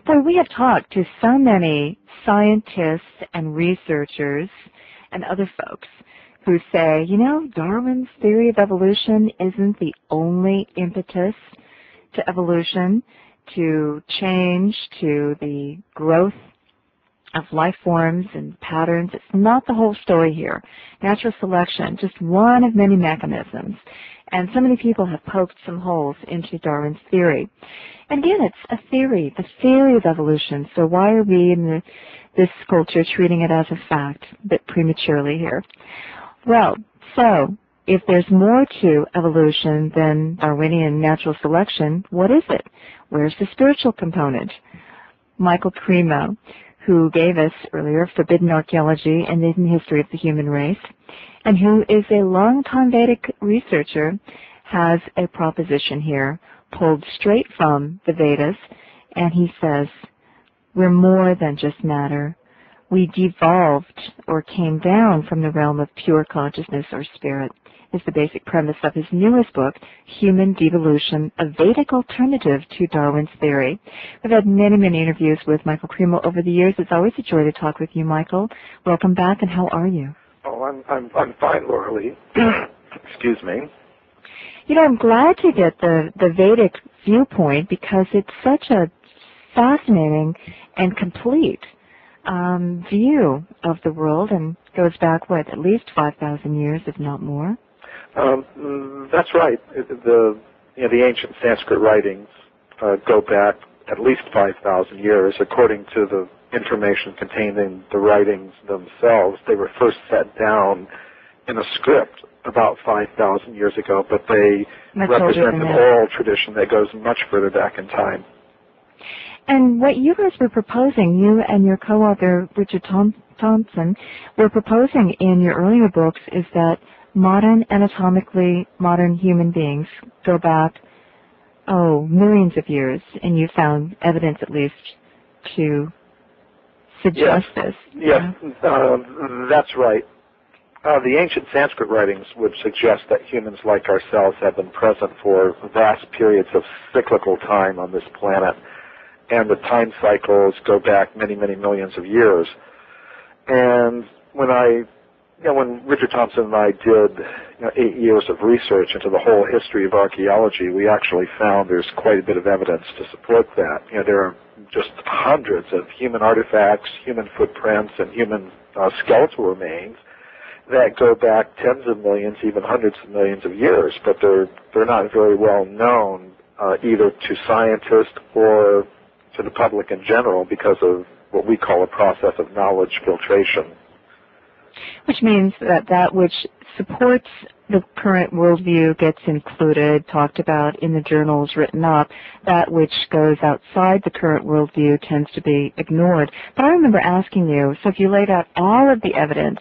Boy, we have talked to so many scientists and researchers and other folks who say, you know, Darwin's theory of evolution isn't the only impetus to evolution, to change, to the growth of life forms and patterns. It's not the whole story here. Natural selection, just one of many mechanisms. And so many people have poked some holes into Darwin's theory. And again, it's a theory, the theory of evolution. So why are we in this culture treating it as a fact a bit prematurely here? Well, so if there's more to evolution than Darwinian natural selection, what is it? Where's the spiritual component? Michael Cremo, who gave us earlier Forbidden Archaeology and the Hidden History of the Human Race, and who is a longtime Vedic researcher, has a proposition here pulled straight from the Vedas, and he says, we're more than just matter. We devolved or came down from the realm of pure consciousness or spirit, is the basic premise of his newest book, Human Devolution, a Vedic alternative to Darwin's theory. We've had many, many interviews with Michael Cremo over the years. It's always a joy to talk with you, Michael. Welcome back, and how are you? Oh, I'm fine, Laura Lee. Excuse me. You know, I'm glad to get the Vedic viewpoint because it's such a fascinating and complete view of the world, and goes back, what, at least 5,000 years, if not more? That's right. The ancient Sanskrit writings go back at least 5,000 years. According to the information contained in the writings themselves, they were first set down in a script about 5,000 years ago, but they represent an oral tradition that goes much further back in time. And what you guys were proposing, you and your co-author, Richard Thompson, were proposing in your earlier books is that anatomically modern human beings go back, millions of years, and you found evidence at least to suggest this. Yes, that's right. The ancient Sanskrit writings would suggest that humans like ourselves have been present for vast periods of cyclical time on this planet, and the time cycles go back many, many millions of years. And when Richard Thompson and I did 8 years of research into the whole history of archaeology, we actually found there's quite a bit of evidence to support that. There are just hundreds of human artifacts, human footprints, and human skeletal remains that go back tens of millions, even hundreds of millions of years, but they're not very well known either to scientists or to the public in general because of what we call a process of knowledge filtration. Which means that which supports the current worldview gets included, talked about in the journals, written up. That which goes outside the current worldview tends to be ignored. But I remember asking you, so if you laid out all of the evidence,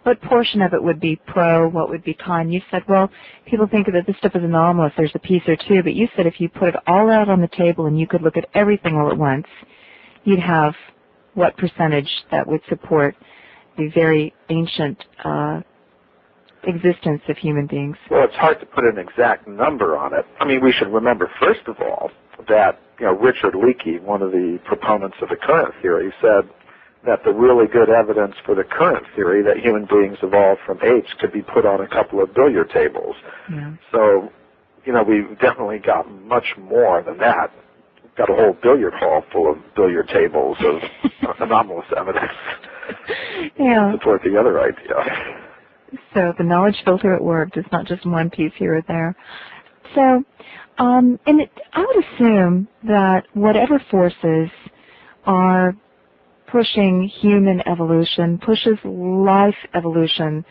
what portion of it would be pro, what would be con? You said, well, people think that this stuff is anomalous, there's a piece or two, but you said if you put it all out on the table and you could look at everything all at once, you'd have what percentage that would support the very ancient existence of human beings? Well, it's hard to put an exact number on it. I mean, we should remember, first of all, that Richard Leakey, one of the proponents of the current theory, said that the really good evidence for the current theory that human beings evolved from apes could be put on a couple of billiard tables. Yeah. So, we've definitely got much more than that. We've got a whole billiard hall full of billiard tables of anomalous evidence to support the other idea. So the knowledge filter at work, it's not just one piece here or there. So, I would assume that whatever forces are pushing human evolution, pushes life evolution,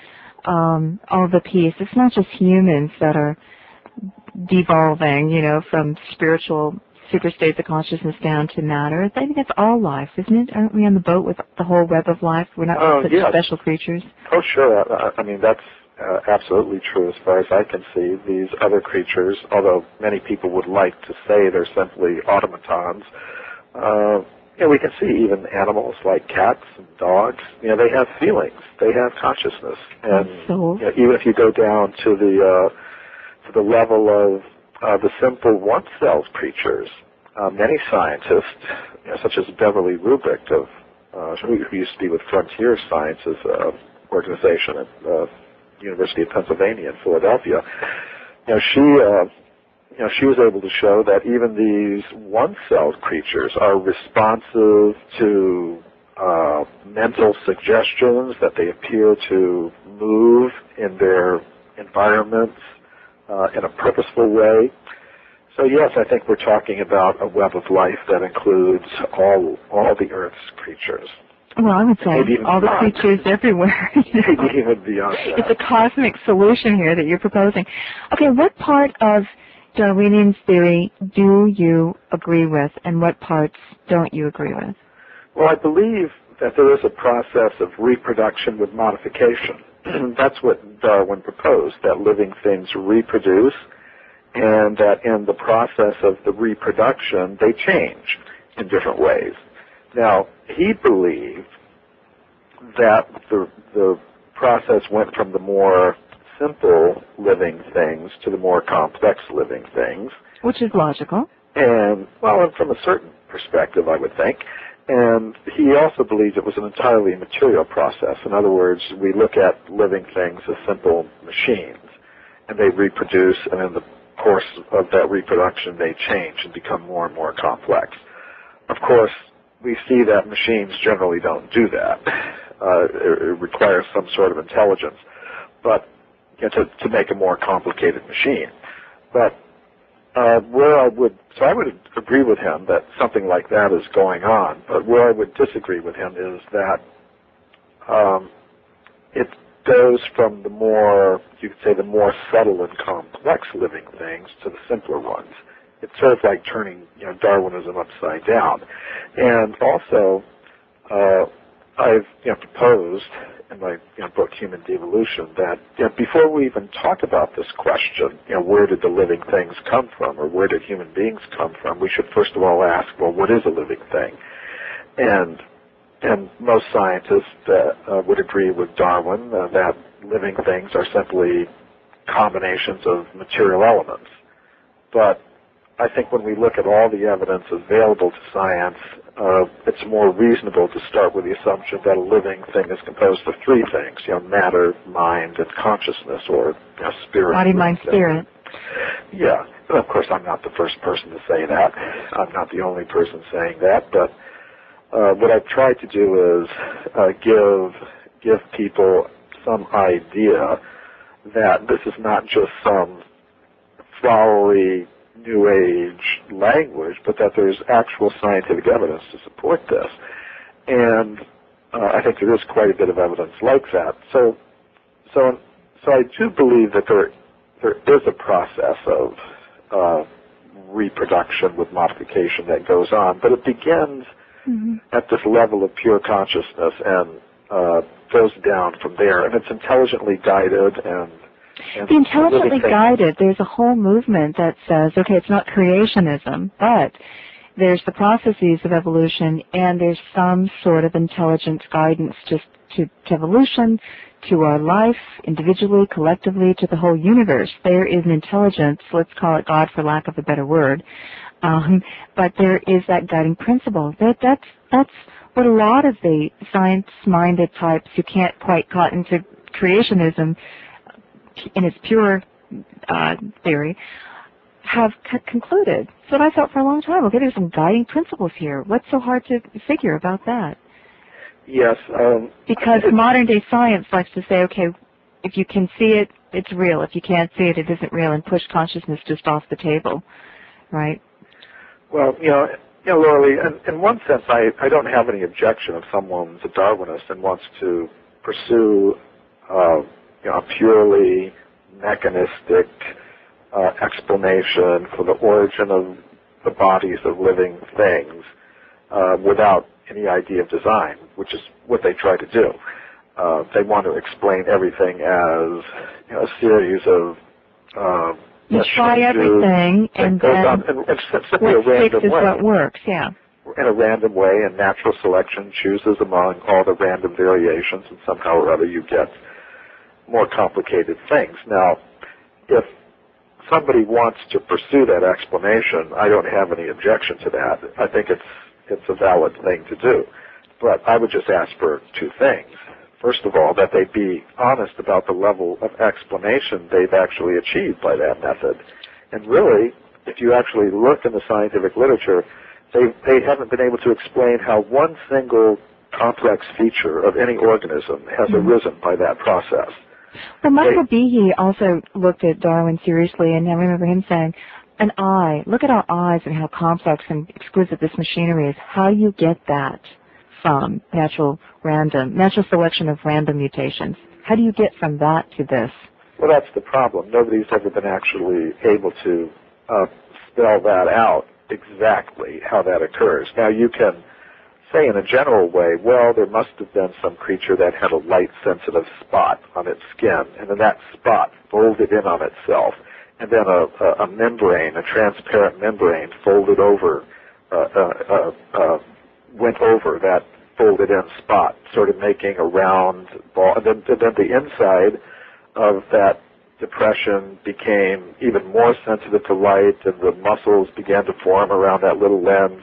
all the piece. It's not just humans that are devolving, from spiritual super states of consciousness down to matter. I think that's all life, isn't it? Aren't we on the boat with the whole web of life? We're not such special creatures. Oh, sure. I mean, that's absolutely true as far as I can see. These other creatures, although many people would like to say they're simply automatons, we can see even animals like cats and dogs. They have feelings. They have consciousness, and even if you go down to the level of the simple one-celled creatures, many scientists such as Beverly Rubik, who used to be with Frontier Sciences organization at the University of Pennsylvania in Philadelphia. She was able to show that even these one-celled creatures are responsive to mental suggestions, that they appear to move in their environments in a purposeful way. So yes, I think we're talking about a web of life that includes all the Earth's creatures. Well, I would say all the creatures everywhere. Maybe even beyond that. It's a cosmic solution here that you're proposing. Okay, what part of Darwinian theory do you agree with, and what parts don't you agree with? Well, I believe that there is a process of reproduction with modification. That's what Darwin proposed, that living things reproduce, and that in the process of the reproduction, they change in different ways. Now, he believed that the process went from the more simple living things to the more complex living things. Which is logical. And, well, and from a certain perspective, I would think. And he also believed it was an entirely material process. In other words, we look at living things as simple machines, and they reproduce, and in the course of that reproduction, they change and become more and more complex. Of course, we see that machines generally don't do that. It requires some sort of intelligence, but to make a more complicated machine. But I would agree with him that something like that is going on. But where I would disagree with him is that it goes from the more, you could say, the more subtle and complex living things to the simpler ones. It's sort of like turning, Darwinism upside down. And also, I've proposed in my book Human Devolution that before we even talk about this question, where did the living things come from, or where did human beings come from, we should first of all ask, well, what is a living thing? And most scientists would agree with Darwin that living things are simply combinations of material elements. But I think when we look at all the evidence available to science, it's more reasonable to start with the assumption that a living thing is composed of three things, matter, mind, and consciousness, or spirit. Body, mind, spirit. Yeah. And of course, I'm not the first person to say that. I'm not the only person saying that. But what I've tried to do is give people some idea that this is not just some flowery New Age language, but that there's actual scientific evidence to support this. And I think there is quite a bit of evidence like that. So I do believe that there is a process of reproduction with modification that goes on, but it begins at this level of pure consciousness and goes down from there. And it's intelligently guided and the intelligently guided, there's a whole movement that says, okay, it's not creationism, but there's the processes of evolution, and there's some sort of intelligence guidance just to evolution, to our life, individually, collectively, to the whole universe. There is an intelligence, let's call it God for lack of a better word, but there is that guiding principle. That's what a lot of the science-minded types who can't quite got into creationism in its pure theory, have concluded. So I felt for a long time, okay, there's some guiding principles here. What's so hard to figure about that? Yes. Because modern-day science likes to say, okay, if you can see it, it's real. If you can't see it, it isn't real, and push consciousness just off the table, right? Well, Laurie, in one sense, I don't have any objection if someone's a Darwinist and wants to pursue a purely mechanistic explanation for the origin of the bodies of living things without any idea of design, which is what they try to do. They want to explain everything as a series of you try everything, and then what sticks is what works, yeah. In a random way, and natural selection chooses among all the random variations, and somehow or other you get more complicated things. Now, if somebody wants to pursue that explanation, I don't have any objection to that. I think it's a valid thing to do. But I would just ask for two things. First of all, that they be honest about the level of explanation they've actually achieved by that method. And really, if you actually look in the scientific literature, they haven't been able to explain how one single complex feature of any organism has arisen by that process. Well, Michael Behe also looked at Darwin seriously, and I remember him saying, an eye, look at our eyes and how complex and exquisite this machinery is. How do you get that from natural selection of random mutations? How do you get from that to this? Well, that's the problem. Nobody's ever been actually able to spell that out exactly, how that occurs. Now, you can say in a general way, well, there must have been some creature that had a light-sensitive spot on its skin, and then that spot folded in on itself, and then a membrane, a transparent membrane, folded over, went over that folded-in spot, sort of making a round ball, and then the inside of that depression became even more sensitive to light, and the muscles began to form around that little lens.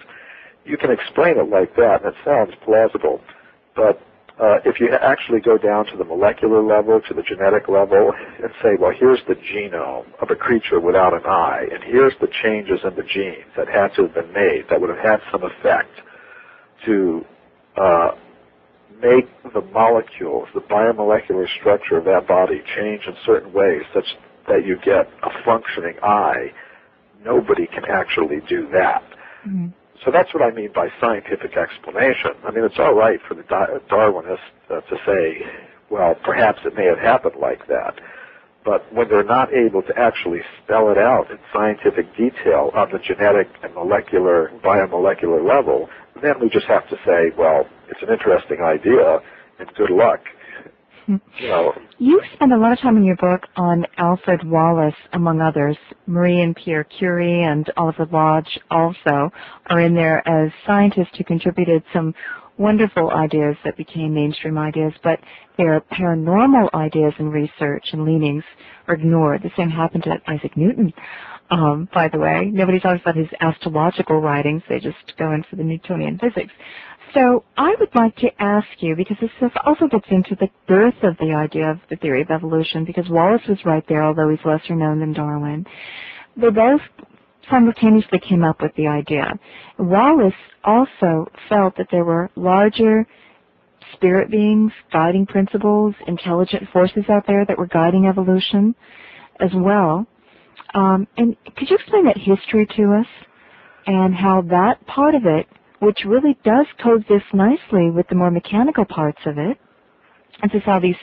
You can explain it like that, and it sounds plausible. But if you actually go down to the molecular level, to the genetic level, and say, well, here's the genome of a creature without an eye, and here's the changes in the genes that had to have been made that would have had some effect to make the molecules, the biomolecular structure of that body change in certain ways such that you get a functioning eye, nobody can actually do that. Mm-hmm. So that's what I mean by scientific explanation. I mean, it's all right for the Darwinists to say, well, perhaps it may have happened like that. But when they're not able to actually spell it out in scientific detail on the genetic and molecular, biomolecular level, then we just have to say, well, it's an interesting idea, and good luck. You spend a lot of time in your book on Alfred Wallace, among others. Marie and Pierre Curie and Oliver Lodge also are in there as scientists who contributed some wonderful ideas that became mainstream ideas, but their paranormal ideas and research and leanings are ignored. The same happened to Isaac Newton, by the way. Nobody talks about his astrological writings. They just go in for the Newtonian physics. So I would like to ask you, because this also gets into the birth of the idea of the theory of evolution, because Wallace was right there, although he's lesser known than Darwin. They both simultaneously came up with the idea. Wallace also felt that there were larger spirit beings, guiding principles, intelligent forces out there that were guiding evolution as well. And could you explain that history to us and how that part of it, which really does coexist nicely with the more mechanical parts of it, and this is how these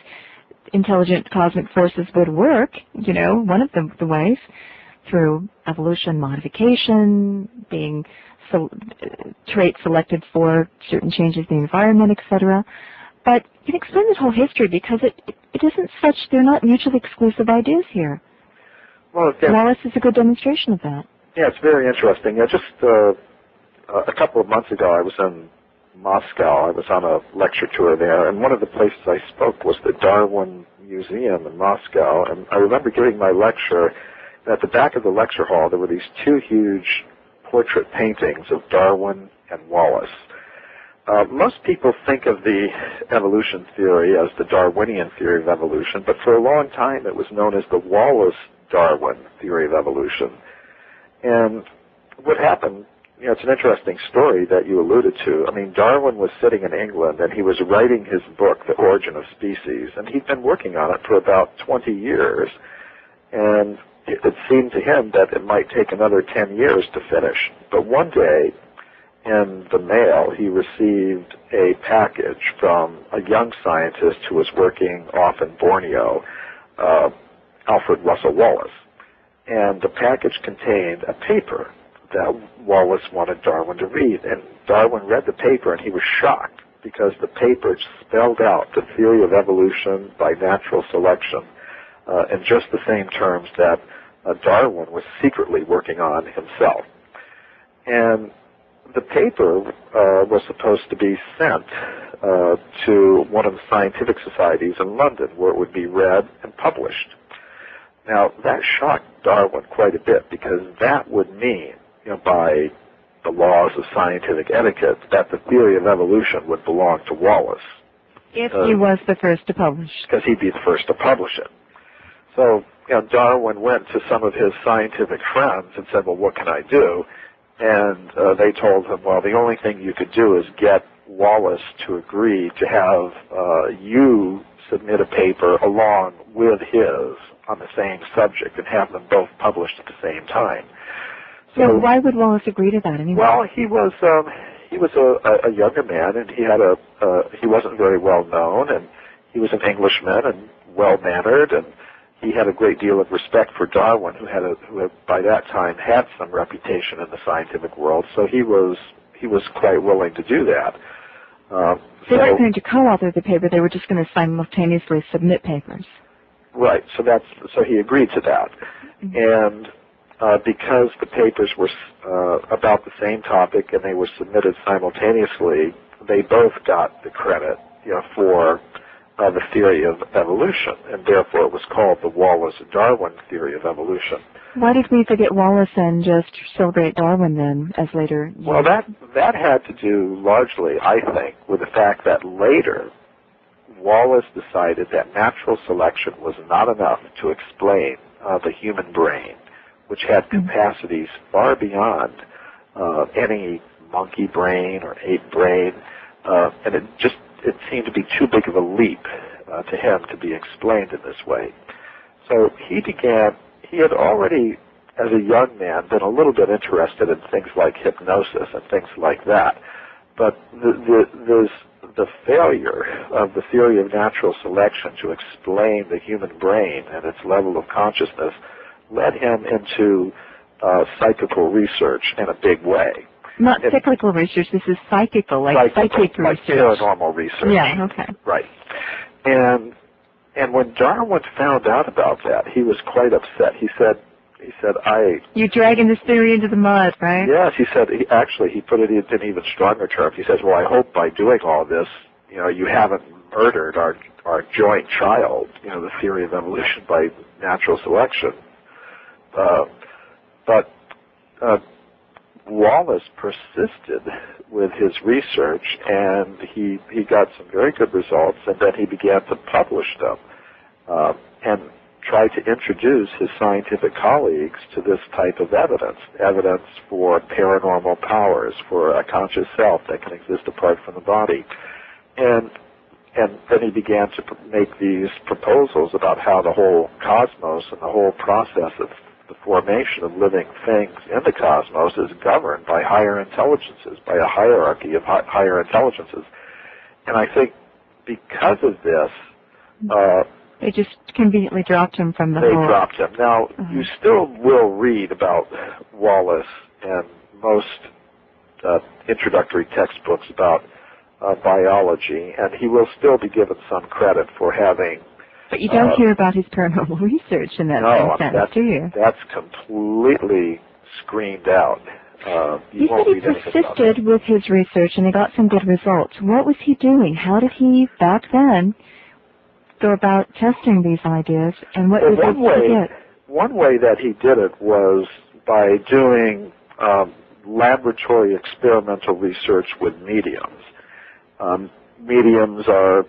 intelligent cosmic forces would work, one of the ways, through evolution, modification, being traits selected for certain changes in the environment, etc. But you can explain this whole history, because it isn't such, they're not mutually exclusive ideas here. Well, Wallace is a good demonstration of that. Yeah, it's very interesting. Just a couple of months ago, I was in Moscow. I was on a lecture tour there, and one of the places I spoke was the Darwin Museum in Moscow. And I remember giving my lecture, and at the back of the lecture hall, there were these two huge portrait paintings of Darwin and Wallace. Most people think of the evolution theory as the Darwinian theory of evolution, but for a long time it was known as the Wallace-Darwin theory of evolution. And what happened, it's an interesting story that you alluded to. I mean, Darwin was sitting in England, and he was writing his book, The Origin of Species, and he'd been working on it for about 20 years. And it seemed to him that it might take another 10 years to finish. But one day, in the mail, he received a package from a young scientist who was working off in Borneo, Alfred Russel Wallace. And the package contained a paper that Wallace wanted Darwin to read. And Darwin read the paper, and he was shocked, because the paper spelled out the theory of evolution by natural selection in just the same terms that Darwin was secretly working on himself. And the paper was supposed to be sent to one of the scientific societies in London, where it would be read and published. Now, that shocked Darwin quite a bit, because that would mean, by the laws of scientific etiquette, that the theory of evolution would belong to Wallace. If he was the first to publish. Because he'd be the first to publish it. So, Darwin went to some of his scientific friends and said, well, what can I do? And they told him, well, the only thing you could do is get Wallace to agree to have you submit a paper along with his on the same subject and have them both published at the same time. So why would Wallace agree to that anyway? Well, he was a younger man, and he wasn't very well known, and he was an Englishman and well mannered, and he had a great deal of respect for Darwin, who had by that time had some reputation in the scientific world. So he was quite willing to do that. They weren't going to co-author the paper; they were just going to simultaneously submit papers. Right. So he agreed to that, and because the papers were about the same topic and they were submitted simultaneously, they both got the credit, for the theory of evolution, and therefore it was called the Wallace-Darwin theory of evolution. Why did we forget Wallace and just celebrate Darwin then, as later? Well, that had to do largely, I think, with the fact that later Wallace decided that natural selection was not enough to explain the human brain, which had capacities far beyond any monkey brain or ape brain, and it seemed to be too big of a leap to him to be explained in this way. So he had already, as a young man, been a little bit interested in things like hypnosis and things like that, but the failure of the theory of natural selection to explain the human brain and its level of consciousness led him into psychical research in a big way. Not cyclical research, this is psychical, psychic research. Like paranormal research. Yeah, okay. Right. And when Darwin found out about that, he was quite upset. He said, "You're dragging this theory into the mud, right?" Yes, he said, he put it in even stronger terms. He says, well, I hope by doing all this, you haven't murdered our joint child, the theory of evolution by natural selection. But Wallace persisted with his research, and he got some very good results, and then he began to publish them and try to introduce his scientific colleagues to this type of evidence for paranormal powers, for a conscious self that can exist apart from the body. And then he began to make these proposals about how the whole cosmos and the whole process of the formation of living things in the cosmos is governed by higher intelligences, by a hierarchy of higher intelligences. And I think because of this, they just conveniently dropped him from the They dropped him. Now, you still will read about Wallace in most introductory textbooks about biology, and he will still be given some credit for having... But you don't hear about his paranormal research in that same sense, do you? That's completely screened out. You said he persisted with his research and he got some good results. What was he doing? How did he, back then, go about testing these ideas, and what results did he get? One way that he did it was by doing laboratory experimental research with mediums. Mediums are,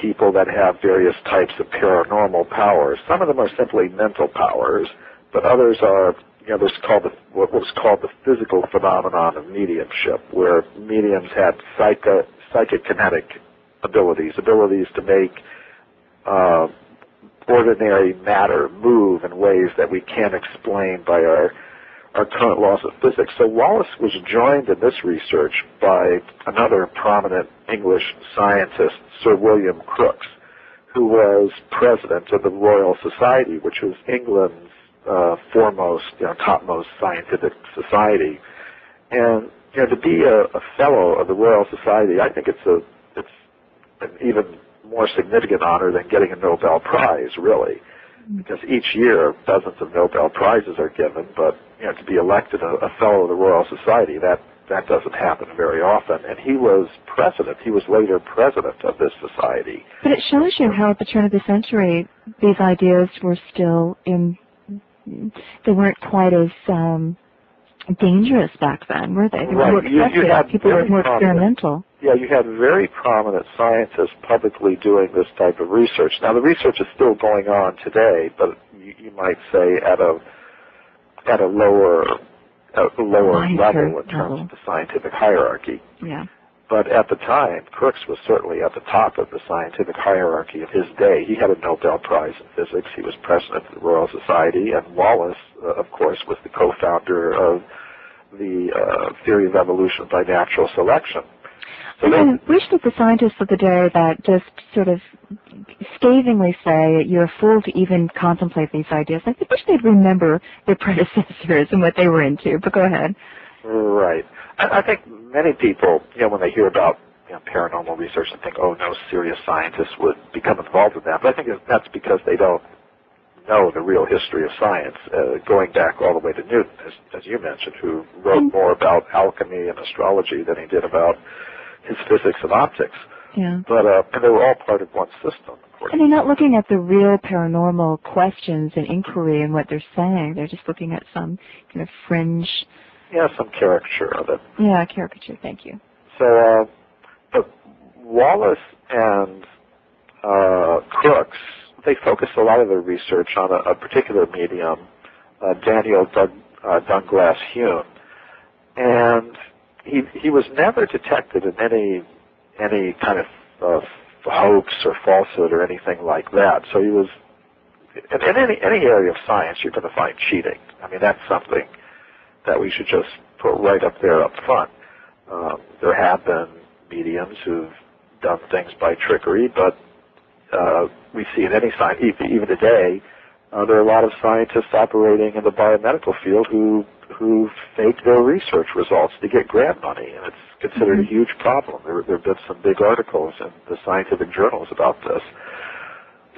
people that have various types of paranormal powers. Some of them are simply mental powers, but others are, there's what was called the physical phenomenon of mediumship, where mediums had psychokinetic abilities to make ordinary matter move in ways that we can't explain by our current laws of physics. So Wallace was joined in this research by another prominent English scientist, Sir William Crookes, who was president of the Royal Society, which was England's foremost, topmost scientific society. And to be a fellow of the Royal Society, I think it's an even more significant honor than getting a Nobel Prize, really, because each year dozens of Nobel Prizes are given, but to be elected a fellow of the Royal Society, that doesn't happen very often. And he was president. He was later president of this society. But it shows you how at the turn of the century these ideas were still they weren't quite as dangerous back then, were they? They were Right. more accepted. People were more experimental. Yeah, you had very prominent scientists publicly doing this type of research. Now, the research is still going on today, but you might say at a lower level in terms of the scientific hierarchy. Yeah. But at the time, Crookes was certainly at the top of the scientific hierarchy of his day. He had a Nobel Prize in physics. He was president of the Royal Society. And Wallace, of course, was the co-founder of the theory of evolution by natural selection. So I wish that the scientists of the day that just sort of scathingly say you're a fool to even contemplate these ideas, I wish they'd remember their predecessors and what they were into. But go ahead. Right. I think many people, when they hear about paranormal research and think, oh, no serious scientists would become involved in that. But I think that's because they don't know the real history of science, going back all the way to Newton, as you mentioned, who wrote more about alchemy and astrology than he did about his physics and optics. Yeah. But and they were all part of one system, of course. And they're not looking at the real paranormal questions and inquiry and what they're saying. They're just looking at some kind of fringe. Yeah, some caricature of it. Yeah, caricature. Thank you. So, but Wallace and Crookes, they focused a lot of their research on a particular medium, Daniel Dunglass Hume, and he was never detected in any kind of hoax or falsehood or anything like that. So he was in any area of science you're going to find cheating. I mean, that's something that we should just put right up there up front. There have been mediums who've done things by trickery, but we see in any science, even today, there are a lot of scientists operating in the biomedical field who fake their research results to get grant money, and it's considered a huge problem. There have been some big articles in the scientific journals about this.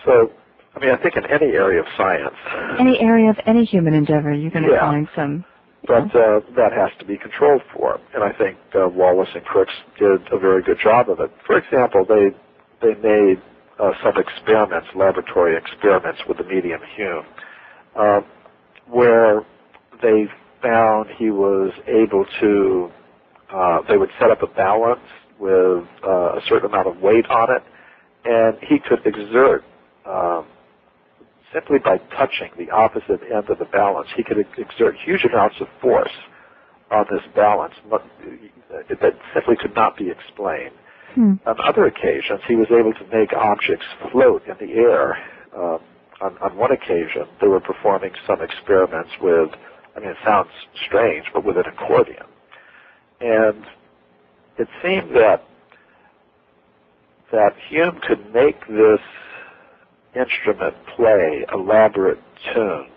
So, I mean, I think in any area of science, any area of any human endeavor, you're going to find some. But that has to be controlled for, and I think Wallace and Crookes did a very good job of it. For example, they made some experiments, laboratory experiments with the medium Hume, where they found he was able to, they would set up a balance with a certain amount of weight on it, and he could exert, simply by touching the opposite end of the balance, he could exert huge amounts of force on this balance that simply could not be explained. On other occasions, he was able to make objects float in the air. On one occasion, they were performing some experiments with, I mean, it sounds strange, but with an accordion. And it seemed that Hume could make this instrument play elaborate tunes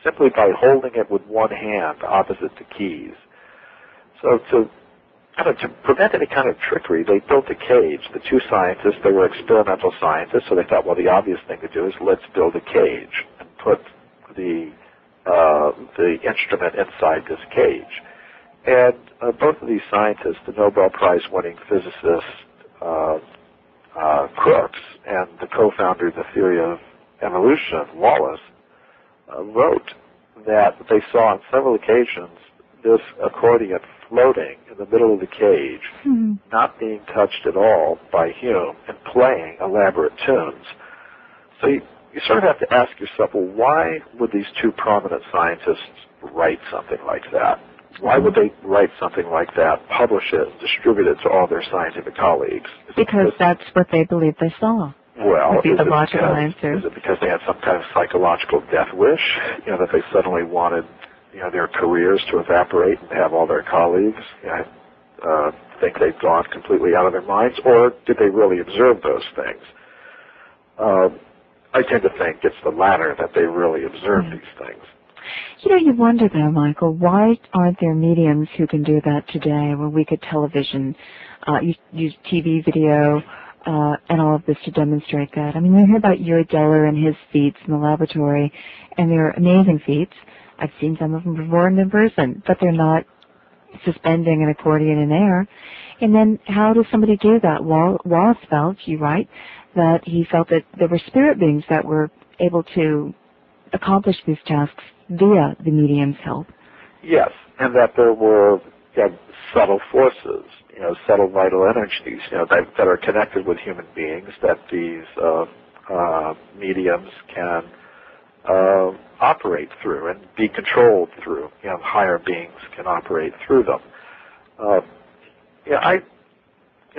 simply by holding it with one hand opposite the keys. So to prevent any kind of trickery, they built a cage. The two scientists, they were experimental scientists, so they thought, well, the obvious thing to do is let's build a cage and put the instrument inside this cage. And both of these scientists, the Nobel Prize-winning physicist Crookes and the co-founder of the theory of evolution, Wallace, wrote that they saw on several occasions this accordion floating in the middle of the cage, not being touched at all by Hume, and playing elaborate tunes. So you sort of have to ask yourself, well, why would these two prominent scientists write something like that? Why would they write something like that, publish it, and distribute it to all their scientific colleagues? Because that's what they believed they saw. Well, would be the logical answer. Is it because they had some kind of psychological death wish, that they suddenly wanted, their careers to evaporate and have all their colleagues think they've gone completely out of their minds, or did they really observe those things? I tend to think it's the latter, that they really observed these things. You wonder though, Michael, why aren't there mediums who can do that today when we could television, use TV, video, and all of this to demonstrate that? I mean, we hear about Uri Geller and his feats in the laboratory, and they're amazing feats. I've seen some of them performed in person, but they're not suspending an accordion in air. And then how does somebody do that? Wallace felt, you write, that he felt that there were spirit beings that were able to accomplish these tasks via the medium's help. Yes, and that there were subtle forces, subtle vital energies, that are connected with human beings, that these mediums can operate through and be controlled through. Higher beings can operate through them.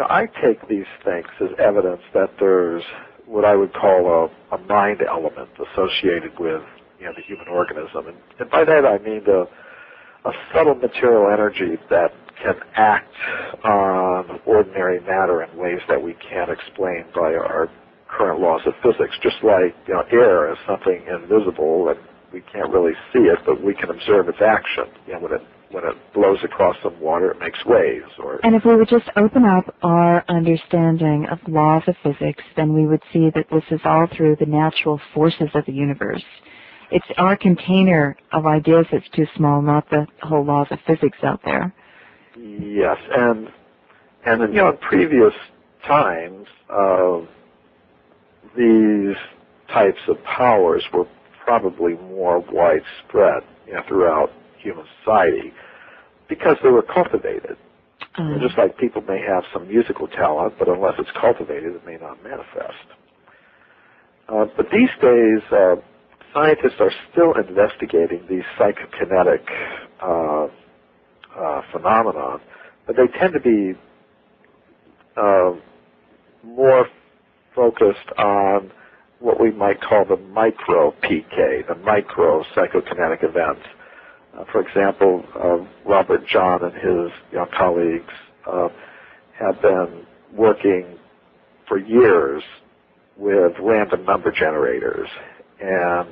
I take these things as evidence that there's what I would call a mind element associated with the human organism, and by that I mean a subtle material energy that can act on ordinary matter in ways that we can't explain by our current laws of physics. Just like air is something invisible and we can't really see it, but we can observe its action. When it blows across some water, it makes waves. And if we would just open up our understanding of laws of physics, then we would see that this is all through the natural forces of the universe. It's our container of ideas that's too small, not the whole laws of physics out there. Yes, and in previous times, these types of powers were probably more widespread throughout human society because they were cultivated. Just like people may have some musical talent, but unless it's cultivated, it may not manifest. But these days, scientists are still investigating these psychokinetic phenomena, but they tend to be more focused on what we might call the micro PK, the micro psychokinetic events. For example, Robert John and his colleagues have been working for years with random number generators, and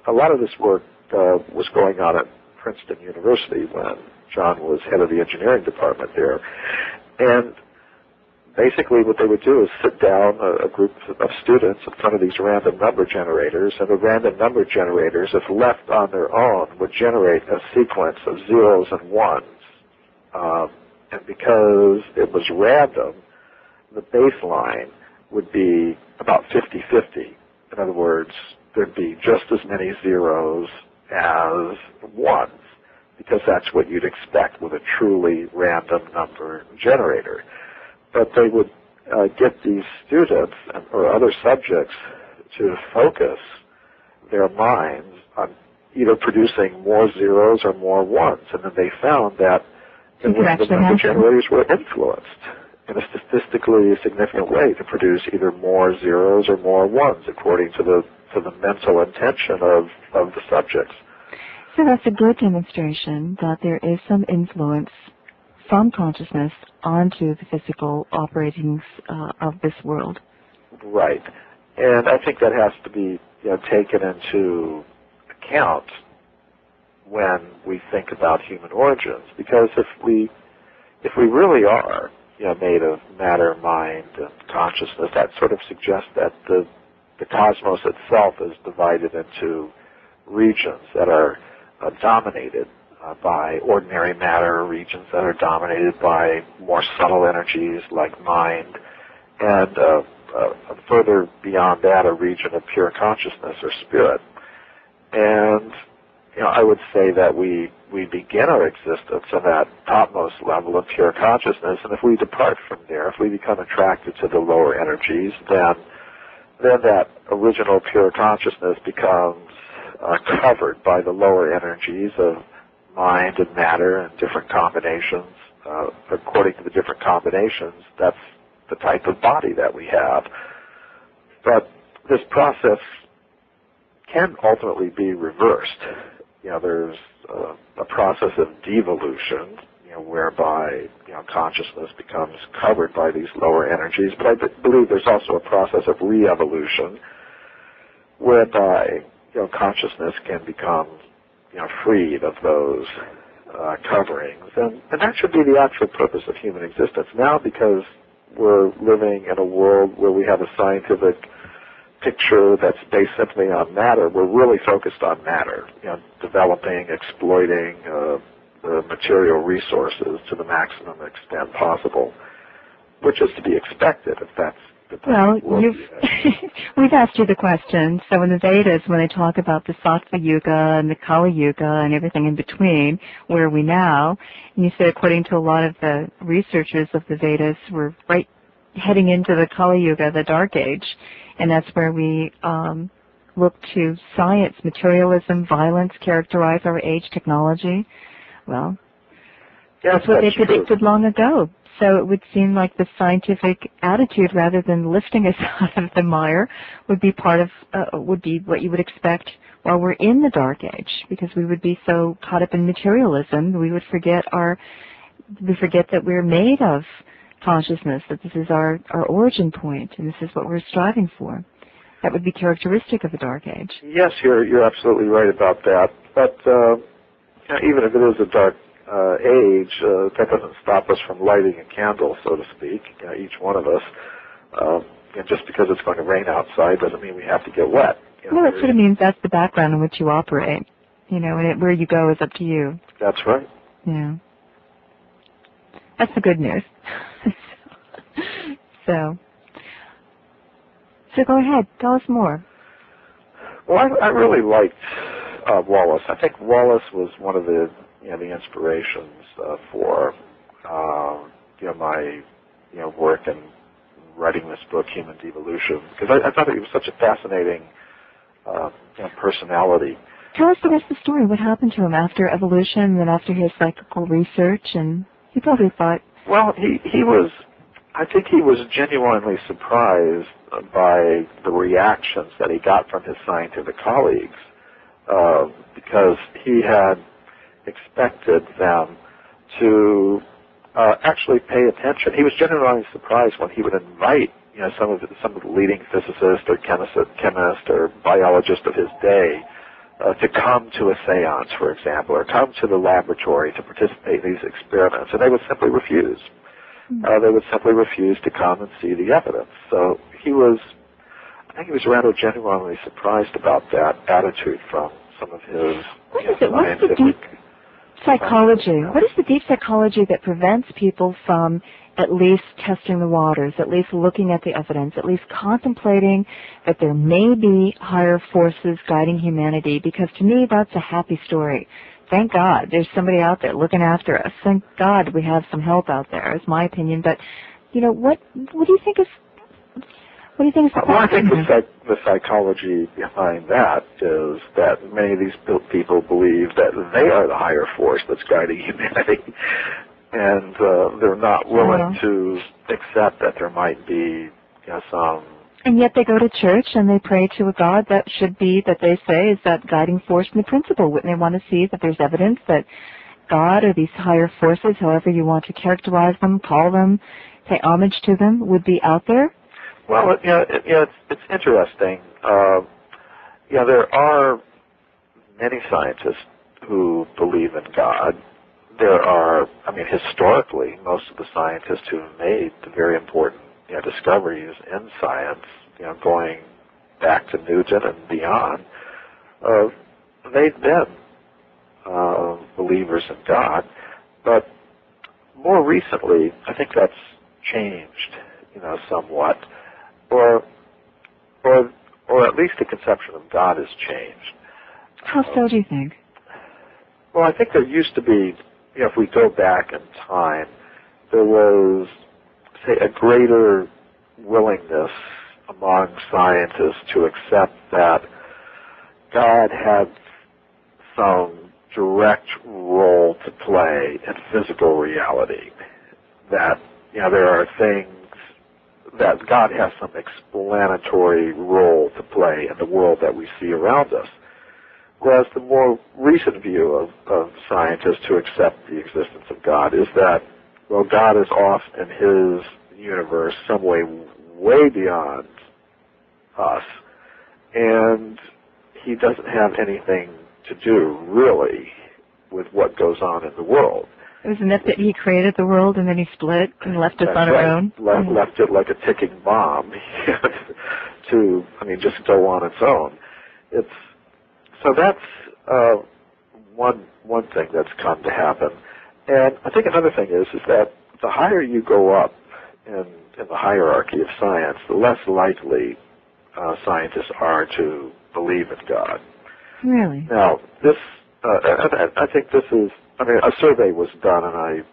a lot of this work was going on at Princeton University when John was head of the engineering department there. And basically what they would do is sit down a group of students in front of these random number generators, and the random number generators, if left on their own, would generate a sequence of zeros and ones. And because it was random, the baseline would be about 50-50. In other words, there'd be just as many zeros as ones, because that's what you'd expect with a truly random number generator. But they would get these students or other subjects to focus their minds on either producing more zeros or more ones, and then they found that the number generators were influenced in a statistically significant way to produce either more zeros or more ones according to the mental intention of the subjects. So that's a good demonstration that there is some influence from consciousness onto the physical operations of this world. Right. And I think that has to be taken into account when we think about human origins, because if we really are made of matter, mind, and consciousness, that sort of suggests that the cosmos itself is divided into regions that are dominated by ordinary matter, regions that are dominated by more subtle energies like mind, and further beyond that, a region of pure consciousness or spirit. And I would say that we begin our existence at that topmost level of pure consciousness, and if we depart from there, if we become attracted to the lower energies, then that original pure consciousness becomes covered by the lower energies of mind and matter and different combinations. According to the different combinations, that's the type of body that we have. But this process can ultimately be reversed. There's a process of devolution, whereby consciousness becomes covered by these lower energies. But I believe there's also a process of re-evolution, whereby consciousness can become freed of those coverings, and that should be the actual purpose of human existence now, because we're living in a world where we have a scientific picture that's based simply on matter. We're really focused on matter, developing, exploiting the material resources to the maximum extent possible, which is to be expected if that's Well, we've asked you the question. So in the Vedas, when they talk about the Sattva Yuga and the Kali Yuga and everything in between, where are we now? And you say, according to a lot of the researchers of the Vedas, we're right heading into the Kali Yuga, the Dark Age, and that's where we look to science, materialism, violence, characterize our age, technology. Well, that's what they predicted long ago. So it would seem like the scientific attitude, rather than lifting us out of the mire, would be part of would be what you would expect while we're in the Dark Age, because we would be so caught up in materialism, we would forget that we're made of consciousness, that this is our origin point, and this is what we're striving for. That would be characteristic of the Dark Age. Yes, you're absolutely right about that. But even if it is a dark age, that doesn't stop us from lighting a candle, so to speak, each one of us. And just because it's going to rain outside doesn't mean we have to get wet. Well, that sort of means that's the background in which you operate, and where you go is up to you. That's right. Yeah. That's the good news. So go ahead, tell us more. Well, I really liked Wallace. I think Wallace was one of the inspirations for my work in writing this book, Human Devolution, because I thought he was such a fascinating personality. Tell us the rest of the story. What happened to him after evolution, and then after his psychical research? And he probably thought. Well, I think he was genuinely surprised by the reactions that he got from his scientific colleagues, because he had expected them to actually pay attention. He was genuinely surprised when he would invite some of the leading physicists or chemists or biologists of his day to come to a seance, for example, or come to the laboratory to participate in these experiments, and they would simply refuse. They would simply refuse to come and see the evidence. So I think he was rather genuinely surprised about that attitude from some of his scientific. What's the deep psychology? What is the deep psychology that prevents people from at least testing the waters, at least looking at the evidence, at least contemplating that there may be higher forces guiding humanity? Because to me, that's a happy story. Thank God there's somebody out there looking after us. Thank God we have some help out there, is my opinion. But, what do you think is the problem? Well, I think the psychology behind that is that many of these people believe that they are the higher force that's guiding humanity, and they're not willing to accept that there might be some. And yet they go to church and they pray to a God that should be, that they say is that guiding force and the principle. Wouldn't they want to see that there's evidence that God or these higher forces, however you want to characterize them, call them, pay homage to them, would be out there? Well, it's interesting. There are many scientists who believe in God. There are, historically, most of the scientists who have made the very important discoveries in science, going back to Newton and beyond, they've been believers in God. But more recently, I think that's changed, somewhat, or at least the conception of God has changed. How so, do you think? Well, I think there used to be, if we go back in time, there was, say, a greater willingness among scientists to accept that God had some direct role to play in physical reality, that there are things that God has some explanatory role to play in the world that we see around us. Whereas the more recent view of scientists who accept the existence of God is that, well, God is off in his universe some way beyond us, and he doesn't have anything to do, really, with what goes on in the world. Isn't it that he created the world and then he split and left us on our own? Left it like a ticking bomb to, just go on its own. So that's one thing that's come to happen. And I think another thing is that the higher you go up in in the hierarchy of science, the less likely scientists are to believe in God. Really? Now, this, I think this is, I mean, a survey was done, and I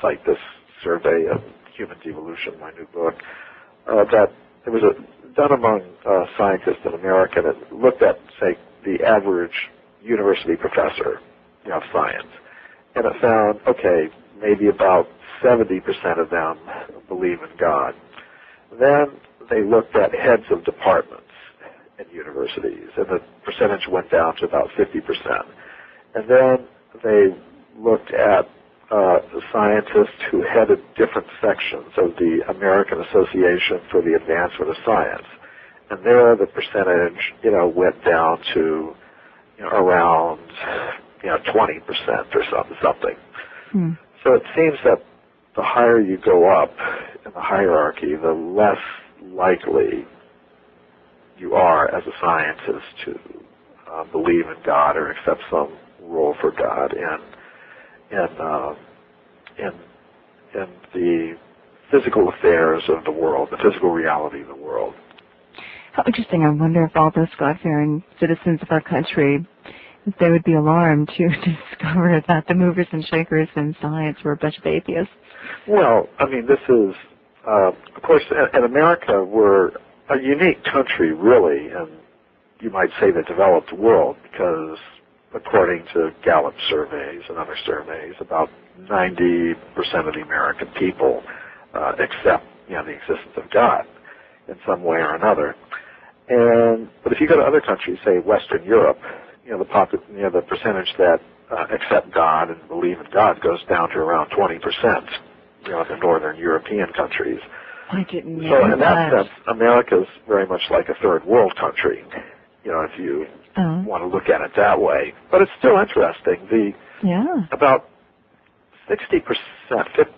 cite this survey of Human Devolution, my new book, that it was done among scientists in America that looked at, say, the average university professor of science, and it found, okay, maybe about 70% of them believe in God. Then they looked at heads of departments in universities, and the percentage went down to about 50%. And then they looked at scientists who headed different sections of the American Association for the Advancement of Science. And there the percentage, went down to around 20% or something. So it seems that the higher you go up in the hierarchy, the less likely you are as a scientist to believe in God or accept some role for God in the physical affairs of the world, the physical reality of the world. How interesting. I wonder if all those God-fearing citizens of our country, if they would be alarmed to discover that the movers and shakers in science were a bunch of atheists. Well, I mean, this is, of course, in America, we're a unique country, really, and you might say the developed world, because according to Gallup surveys and other surveys, about 90% of the American people accept, the existence of God in some way or another. But if you go to other countries, say Western Europe, the percentage that accept God and believe in God goes down to around 20%. In the northern European countries. I didn't know So in that sense, America's very much like a third world country, if you want to look at it that way. But it's still interesting. About 60%,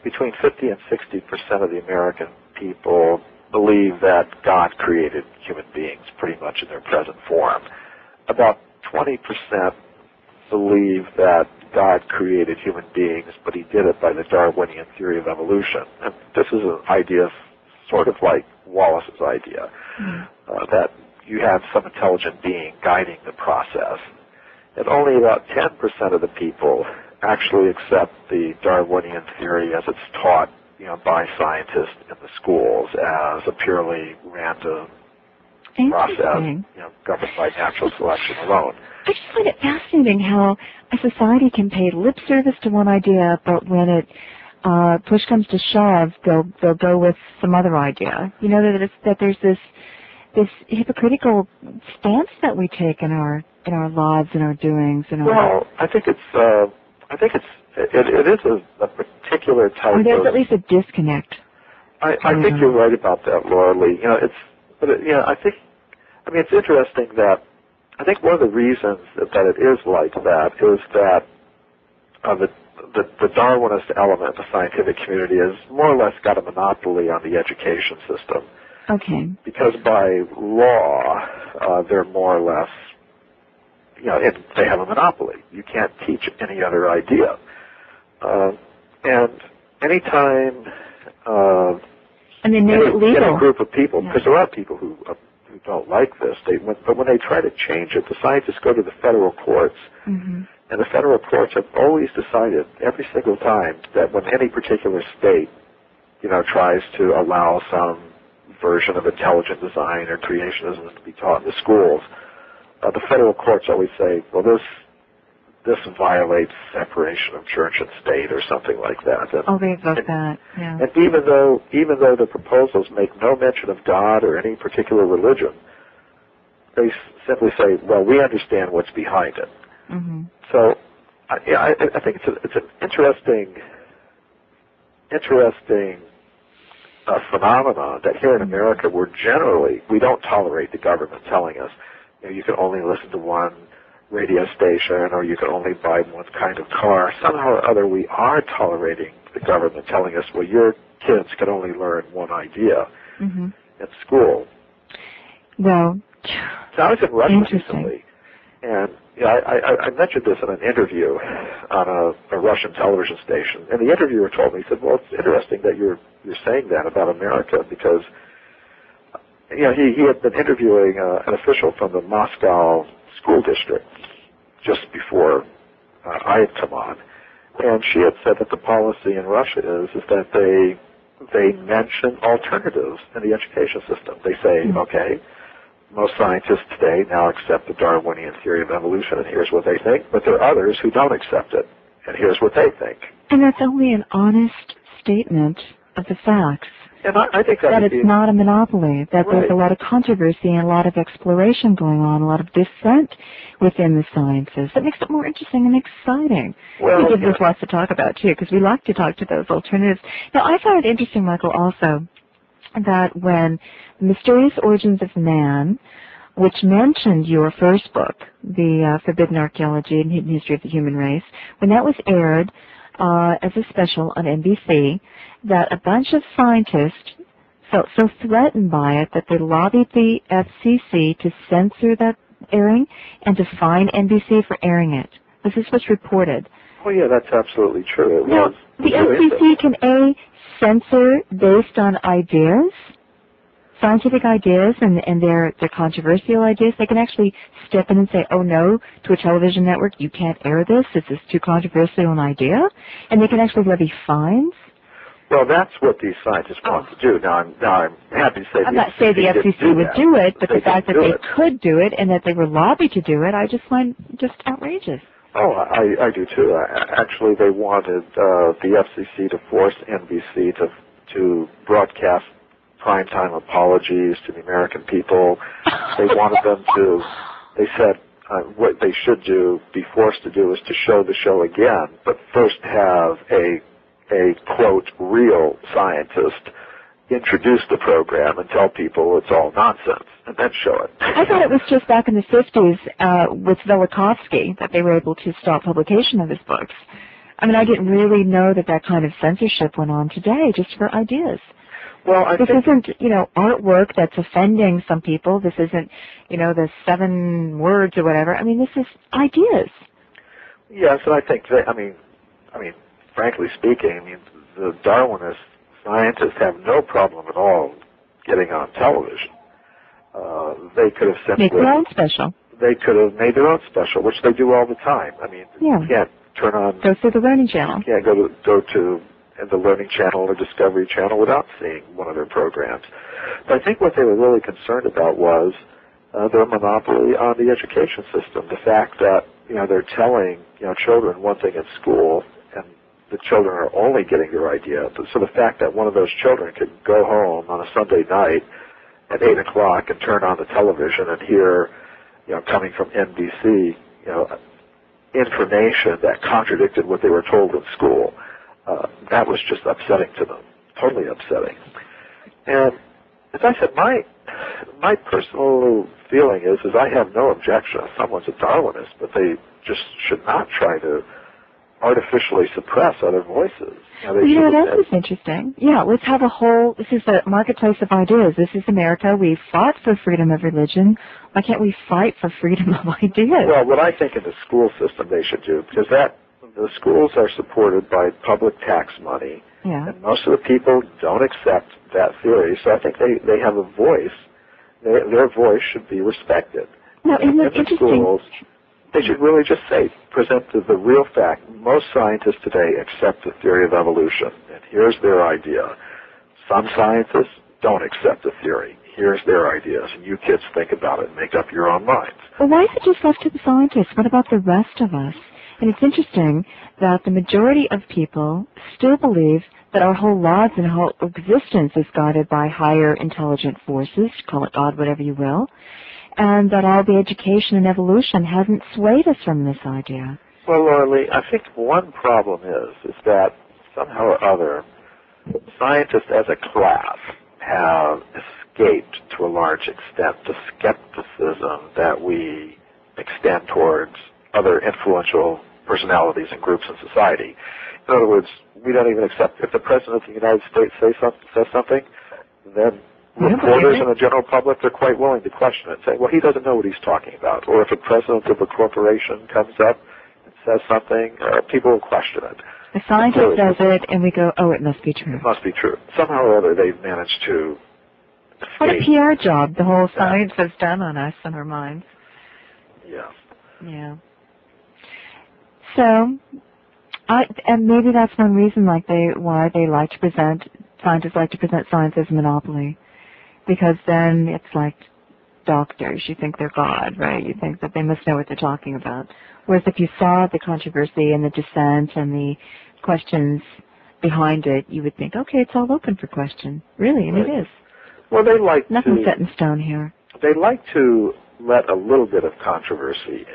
between 50 and 60% of the American people believe that God created human beings pretty much in their present form. About 20% believe that God created human beings, but he did it by the Darwinian theory of evolution. And this is an idea sort of like Wallace's idea, that you have some intelligent being guiding the process. And only about 10% of the people actually accept the Darwinian theory as it's taught, by scientists in the schools as a purely random process, governed by natural selection alone. I just find it fascinating how a society can pay lip service to one idea, but when it push comes to shove, they'll go with some other idea. That there's this hypocritical stance that we take in our lives and our doings. Well, I think it is a particular type or there's of. At least a disconnect. I think you're right about that, Laura Lee. It's interesting that. I think one of the reasons that it is like that is that the Darwinist element of the scientific community has more or less got a monopoly on the education system. Okay. Because by law, they're more or less, they have a monopoly. You can't teach any other idea. And anytime and they made it legal. In a group of people, because there are people who don't like this, but when they try to change it, the scientists go to the federal courts, and the federal courts have always decided every single time that when any particular state, tries to allow some version of intelligent design or creationism to be taught in the schools, the federal courts always say, well, this violates separation of church and state or something like that. They vote that, yeah. And even though the proposals make no mention of God or any particular religion, they simply say, well, we understand what's behind it. So I think it's an interesting phenomenon that here in America we don't tolerate the government telling us, you can only listen to one radio station, or you can only buy one kind of car. Somehow or other, we are tolerating the government telling us, well, your kids can only learn one idea at school. Well, so I was in Russia recently, and Yeah, I mentioned this in an interview on a Russian television station, and the interviewer told me, he said, well, it's interesting that you're saying that about America, because he had been interviewing an official from the Moscow school district just before I had come on, and she had said that the policy in Russia is that they mention alternatives in the education system. They say, okay, most scientists today now accept the Darwinian theory of evolution, and here's what they think, but there are others who don't accept it, and here's what they think. And that's only an honest statement of the facts. And I think that it's not a monopoly, that right. There's a lot of controversy and a lot of exploration going on, a lot of dissent within the sciences. That makes it more interesting and exciting. Well, it gives us lots to talk about, too, because we like to talk to those alternatives. Now, I found it interesting, Michael, also, that when The Mysterious Origins of Man, which mentioned your first book, The Forbidden Archaeology and Hidden History of the Human Race, when that was aired as a special on NBC, that a bunch of scientists felt so threatened by it that they lobbied the FCC to censor that airing and to fine NBC for airing it. This is what's reported. Oh, yeah, that's absolutely true. It now, was. The FCC can censor based on ideas, scientific ideas, and their controversial ideas. They can actually step in and say, oh no, to a television network, you can't air this is too controversial an idea, and they can actually levy fines. Well, that's what these scientists want to do. Now I'm happy to say I'm not saying the FCC would do it, but the fact that they could do it and that they were lobbied to do it, I just find just outrageous. Oh, I do too. Actually, they wanted the FCC to force NBC to broadcast primetime apologies to the American people. They wanted them to. They said what they should do, be forced to do, is to show the show again, but first have a quote real scientist introduce the program and tell people it's all nonsense, and then show it. I thought it was just back in the 50s with Velikovsky that they were able to stop publication of his books. I mean, I didn't really know that kind of censorship went on today just for ideas. Well, this isn't, artwork that's offending some people. This isn't, the 7 words or whatever. I mean, this is ideas. Yes, and I think frankly speaking, the Darwinist scientists have no problem at all getting on television. They could have simply make their own special. They could have made their own special, which they do all the time. I mean, you can't turn on. Go through the Learning Channel. You can't go to the Learning Channel or Discovery Channel without seeing one of their programs. But I think what they were really concerned about was their monopoly on the education system. The fact that they're telling children one thing at school, and the children are only getting their idea. So the fact that one of those children could go home on a Sunday night at 8 o'clock and turn on the television and hear, coming from NBC, information that contradicted what they were told in school, that was just upsetting to them, totally upsetting. And as I said, my personal feeling is I have no objection if someone's a Darwinist, but they just should not try to artificially suppress other voices. That is interesting. Yeah, let's have this is a marketplace of ideas. This is America. We fought for freedom of religion. Why can't we fight for freedom of ideas? Well, what I think in the school system they should do, because the schools are supported by public tax money, and most of the people don't accept that theory, so I think they have a voice. Their voice should be respected. Now, isn't it interesting? Schools, they should really just present the real fact. Most scientists today accept the theory of evolution, and here's their idea. Some scientists don't accept the theory. Here's their ideas, and you kids think about it and make up your own minds. Well, why is it just left to the scientists? What about the rest of us? And it's interesting that the majority of people still believe that our whole lives and whole existence is guided by higher intelligent forces, call it God, whatever you will, and that all the education and evolution hasn't swayed us from this idea. Well, Laura Lee, I think one problem is that somehow or other, scientists as a class have escaped to a large extent the skepticism that we extend towards other influential personalities and groups in society. In other words, we don't even accept if the President of the United States says something, then reporters and the general public are quite willing to question it and say, well, he doesn't know what he's talking about. Or if a president of a corporation comes up and says something, people will question it. The scientist says it, and we go, oh, it must be true. It must be true. Somehow or other, they've managed to escape. What a PR job the whole science has done on us and our minds. Yeah. Yeah. So, and maybe that's one reason why they like to present, scientists like to present science as a monopoly. Because then it's like doctors. You think they're God, right? You think that they must know what they're talking about. Whereas if you saw the controversy and the dissent and the questions behind it, you would think, okay, it's all open for question. Really, and it is. Well, they like nothing set in stone here. They like to let a little bit of controversy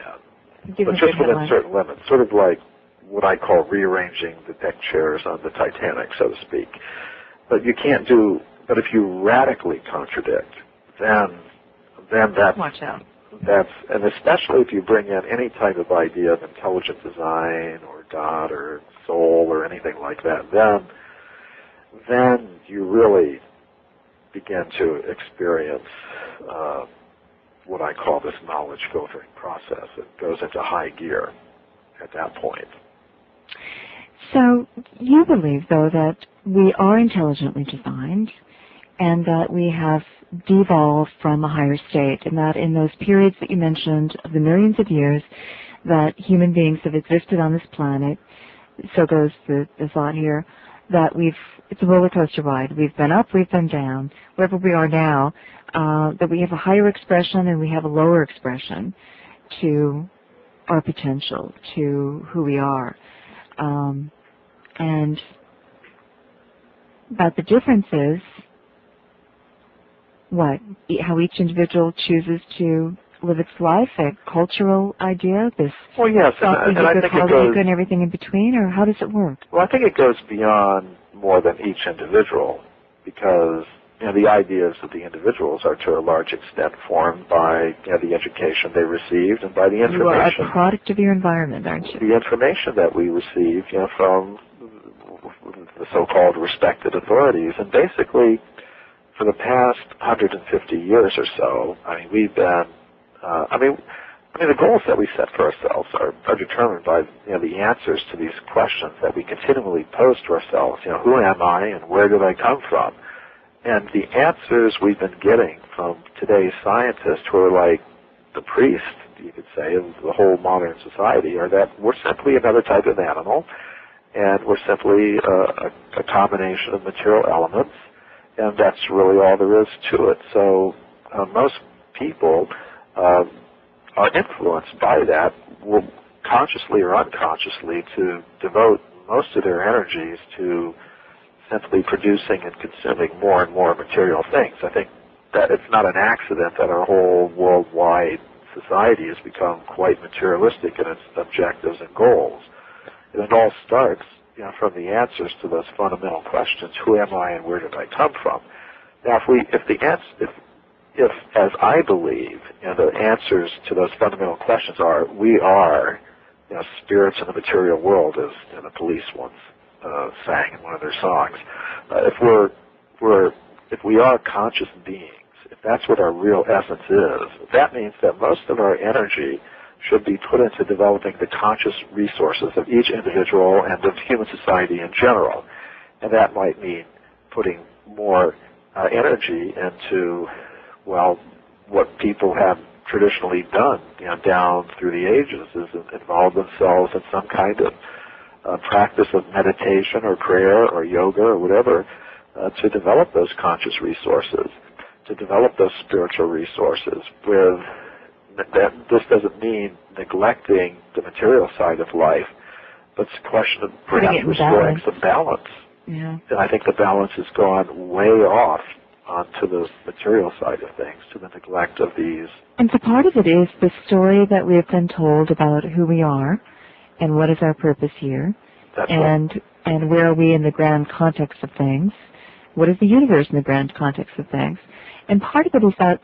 in, but just within certain limits. Sort of like what I call rearranging the deck chairs on the Titanic, so to speak. But you can't do. But if you radically contradict, then that's watch out. And especially if you bring in any type of idea of intelligent design or God or soul or anything like that, then you really begin to experience what I call this knowledge filtering process. It goes into high gear at that point. So you believe, though, that we are intelligently designed and that we have devolved from a higher state, and that in those periods that you mentioned of the millions of years that human beings have existed on this planet, so goes the thought here, that it's a roller coaster ride. We've been up, we've been down. Wherever we are now, that we have a higher expression and we have a lower expression to our potential, to who we are. But the difference is how each individual chooses to live its life, a cultural idea, this well, yes, and I think it goes, and everything in between, or how does it work? Well, I think it goes beyond more than each individual, because the ideas of the individuals are to a large extent formed by the education they received and by the information. You are a product of your environment, aren't you? The information that we receive, from the so-called respected authorities, and basically for the past 150 years or so, we've been. The goals that we set for ourselves are determined by the answers to these questions that we continually pose to ourselves. Who am I and where did I come from? And the answers we've been getting from today's scientists, who are like the priest, you could say, of the whole modern society, are that we're simply another type of animal, and we're simply a combination of material elements, and that's really all there is to it. So most people are influenced by that, will consciously or unconsciously, to devote most of their energies to simply producing and consuming more and more material things. I think that it's not an accident that our whole worldwide society has become quite materialistic in its objectives and goals. And it all starts from the answers to those fundamental questions: who am I and where did I come from? Now, if as I believe, the answers to those fundamental questions are, we are, spirits in the material world, as the Police once sang in one of their songs. If we are conscious beings, if that's what our real essence is, that means that most of our energy should be put into developing the conscious resources of each individual and of human society in general. And that might mean putting more energy into, what people have traditionally done, down through the ages, is involve themselves in some kind of practice of meditation or prayer or yoga or whatever, to develop those conscious resources, to develop those spiritual resources. This doesn't mean neglecting the material side of life, but it's a question of perhaps restoring some balance. Yeah. And I think the balance has gone way off onto the material side of things, to the neglect of these. And so part of it is the story that we have been told about who we are and what is our purpose here. That's and where are we in the grand context of things? What is the universe in the grand context of things? And part of it is that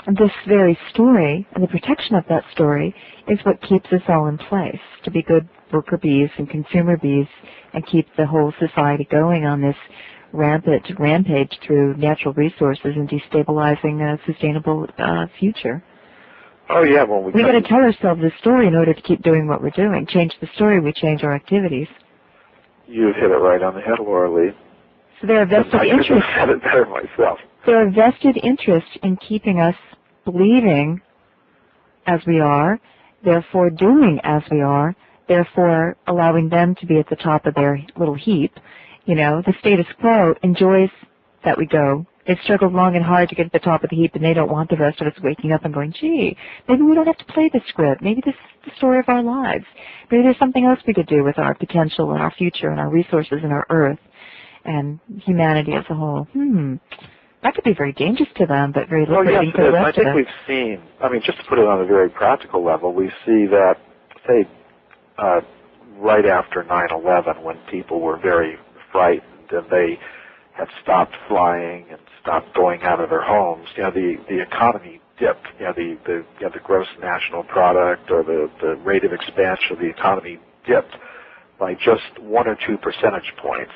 this very story and the protection of that story is what keeps us all in place, to be good worker bees and consumer bees and keep the whole society going on this rampage through natural resources and destabilizing a sustainable future. Oh yeah, well we got to tell ourselves the story in order to keep doing what we're doing. Change the story, we change our activities. You've hit it right on the head, Laura Lee. So there are vested interests. I said it better myself. There are vested interests in keeping us believing as we are, therefore doing as we are, therefore allowing them to be at the top of their little heap. You know, the status quo enjoys that we go. They've struggled long and hard to get to the top of the heap, and they don't want the rest of us waking up and going, gee, maybe we don't have to play the script. Maybe this is the story of our lives. Maybe there's something else we could do with our potential and our future and our resources and our earth and humanity as a whole. That could be very dangerous to them, but very liberating for the rest of us. I think we've seen, just to put it on a very practical level, we see that, say, right after 9/11, when people were very frightened and they had stopped flying and stopped going out of their homes, the economy dipped. The gross national product or the rate of expansion of the economy dipped by just 1 or 2 percentage points.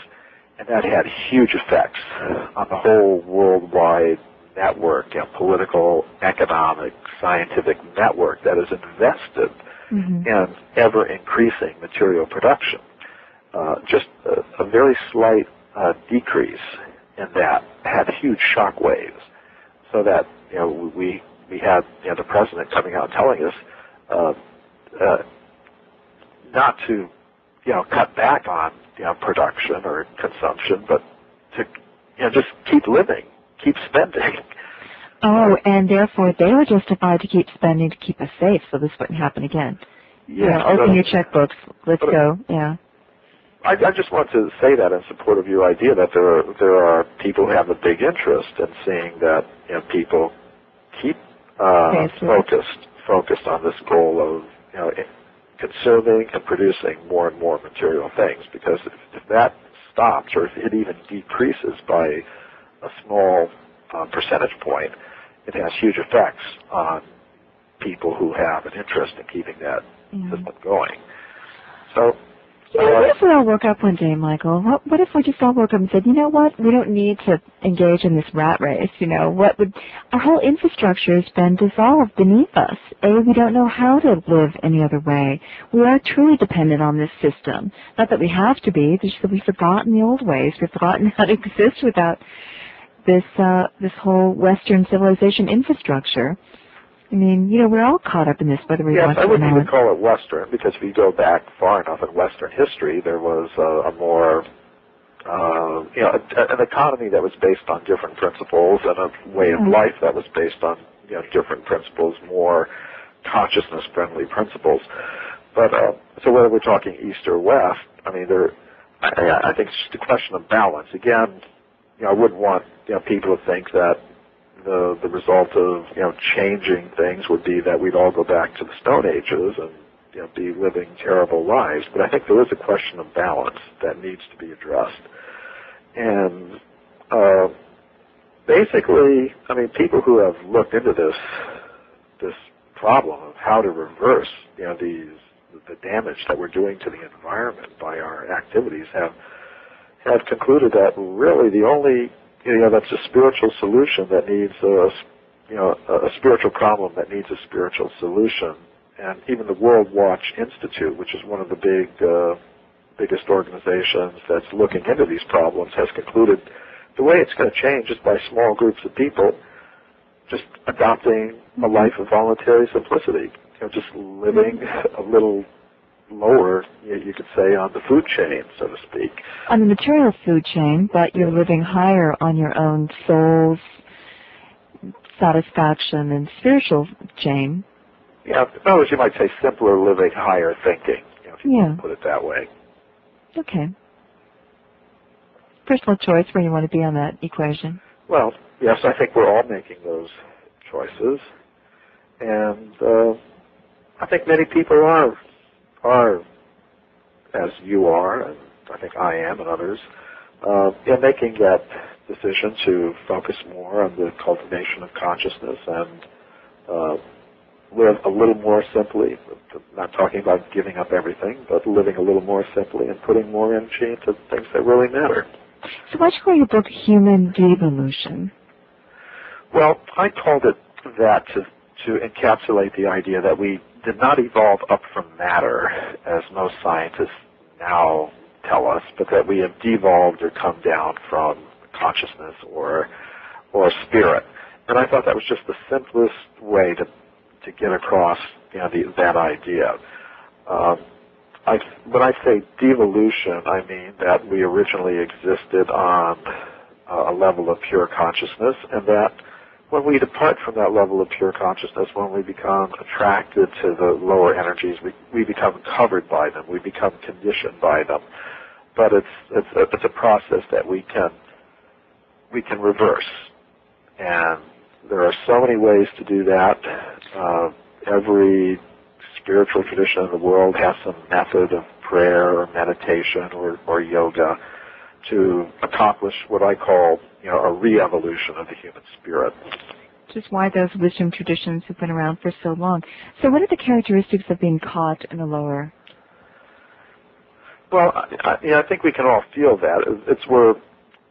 And that had huge effects on the whole worldwide network, political, economic, scientific network that is invested in ever-increasing material production. Just a very slight decrease in that had huge shock waves, so that we had the president coming out telling us not to cut back on production or consumption, but to just keep living, keep spending. Oh, and therefore they were justified to keep spending to keep us safe, so this wouldn't happen again. Open your checkbooks. Let's go. Yeah. I just want to say that in support of your idea that there are people who have a big interest in seeing that people keep focused on this goal of conserving and producing more and more material things, because if that stops, or if it even decreases by a small percentage point, it has huge effects on people who have an interest in keeping that system going. So, what if we all woke up one day, Michael? What if we just all woke up and said, you know what, we don't need to engage in this rat race, our whole infrastructure has been dissolved beneath us. We don't know how to live any other way. We are truly dependent on this system. Not that we have to be, just that we've forgotten the old ways. We've forgotten how to exist without this whole Western civilization infrastructure. We're all caught up in this, whether we want to or not. Yes, I wouldn't even call it Western, because if you go back far enough in Western history, there was a more, an economy that was based on different principles and a way of life that was based on, different principles, more consciousness-friendly principles. But so whether we're talking East or West, I think it's just a question of balance. Again, I wouldn't want people to think that the result of changing things would be that we'd all go back to the Stone Ages and be living terrible lives. But I think there is a question of balance that needs to be addressed. And basically, people who have looked into this problem of how to reverse the damage that we're doing to the environment by our activities have concluded that really the only that's a spiritual solution that needs a spiritual problem that needs a spiritual solution. And even the World Watch Institute, which is one of the biggest organizations that's looking into these problems, has concluded the way it's going to change is by small groups of people just adopting a life of voluntary simplicity, just living a little lower, you could say, on the food chain, so to speak. On the material food chain, but you're living higher on your own soul's satisfaction and spiritual chain. Yeah, in other words, you might say simpler living, higher thinking, if you want to put it that way. Okay. Personal choice where you want to be on that equation. Well, yes, I think we're all making those choices. And I think many people are, as you are, and I think I am, and others, making that decision to focus more on the cultivation of consciousness and live a little more simply. Not talking about giving up everything, but living a little more simply and putting more energy into things that really matter. So why'd you call your book Human Devolution? Well, I called it that to encapsulate the idea that we did not evolve up from matter, as most scientists now tell us, but that we have devolved or come down from consciousness or spirit. And I thought that was just the simplest way to get across that idea. When I say devolution, I mean that we originally existed on a level of pure consciousness, and that when we depart from that level of pure consciousness, when we become attracted to the lower energies, we become covered by them, we become conditioned by them. But it's a process that we can reverse, and there are so many ways to do that. Every spiritual tradition in the world has some method of prayer or meditation or yoga to accomplish what I call a re-evolution of the human spirit. Which is why those wisdom traditions have been around for so long. So what are the characteristics of being caught in the lower? Well, I think we can all feel that.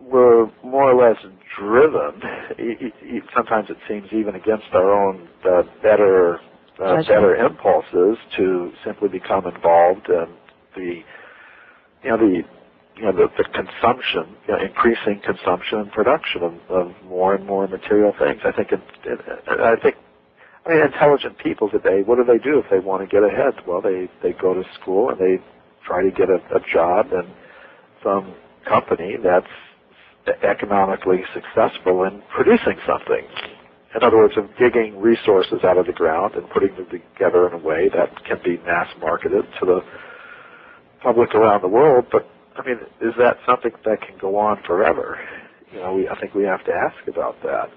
We're more or less driven. Sometimes it seems even against our own better impulses to simply become involved in the consumption, increasing consumption and production of more and more material things. I think intelligent people today, what do if they want to get ahead? Well, they go to school and they try to get a job in some company that's economically successful in producing something. In other words, of digging resources out of the ground and putting them together in a way that can be mass marketed to the public around the world. But is that something that can go on forever? I think we have to ask about that.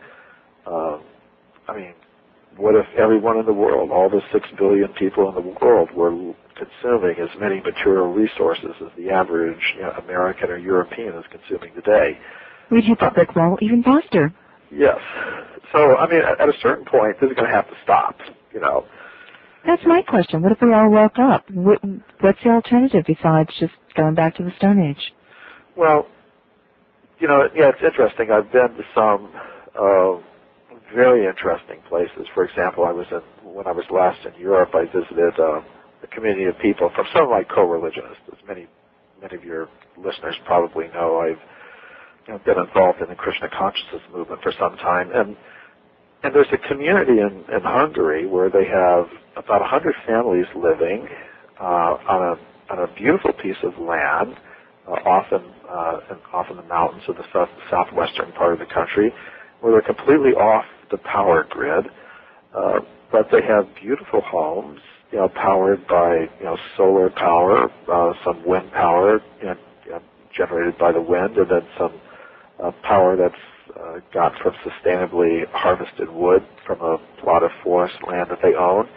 What if everyone in the world, all the 6 billion people in the world, were consuming as many material resources as the average American or European is consuming today? We'd hit the brick wall even faster. Yes. So, at a certain point, this is going to have to stop, That's my question. What if we all woke up? What's the alternative besides just going back to the Stone Age? Well, it's interesting. I've been to some very interesting places. For example, when I was last in Europe, I visited a community of people from some of my co-religionists. As many of your listeners probably know, I've been involved in the Krishna consciousness movement for some time, and there's a community in Hungary where they have about 100 families living on a beautiful piece of land, often in the mountains of the southwestern part of the country, where they're completely off the power grid, but they have beautiful homes, powered by solar power, some wind power generated by the wind, and then some power that's got from sustainably harvested wood from a plot of forest land that they own.